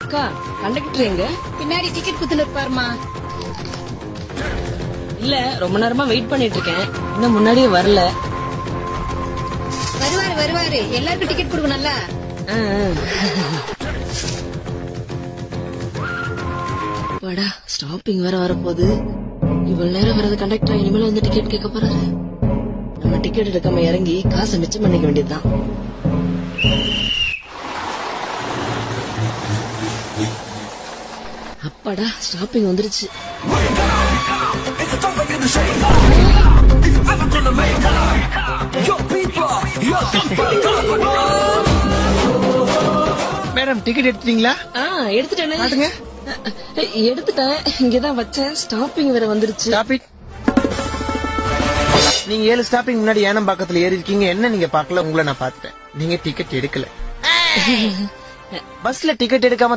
அக்கா கண்டக்டர் எங்க? பின்னாடி டிக்கெட் குத்துல இருப்பாருமா. இல்ல ரொம்ப நேரமா வெயிட் பண்ணிட்டு இருக்கேன், இன்னும் முன்னாடியே வரல. வருவாரு எல்லாருக்கும் டிக்கெட் கொடுக்கணும்ல. வாடா, ஸ்டாப்பிங் வேற வரப்போகுது. இவ்வளவு நேரம் வர்றது கண்டக்டர் இனிமேல வந்து டிக்கெட் கேட்க போறாரு. நம்ம டிக்கெட் எடுக்காம இறங்கி காசை மிச்சம் பண்ணிக்க வேண்டியதுதான். அப்பாடா, ஸ்டாப்பிங் வந்துருச்சு. மேடம் டிக்கெட் எடுத்துட்டீங்களா? எடுத்துட்டேன். எடுத்துட்டேன், இங்கதான் வச்சேன். ஸ்டாப்பிங் வேற வந்துருச்சு. நீங்க 7 ஸ்டாப்பிங் முன்னாடி ஏனம் பக்கத்துல ஏறி இருக்கீங்க. என்ன நீங்க பாக்கல, உங்களை நான் பாத்துட்டேன். நீங்க டிக்கெட் எடுக்கல. பஸ்ல டிக்கெட் எடுக்காம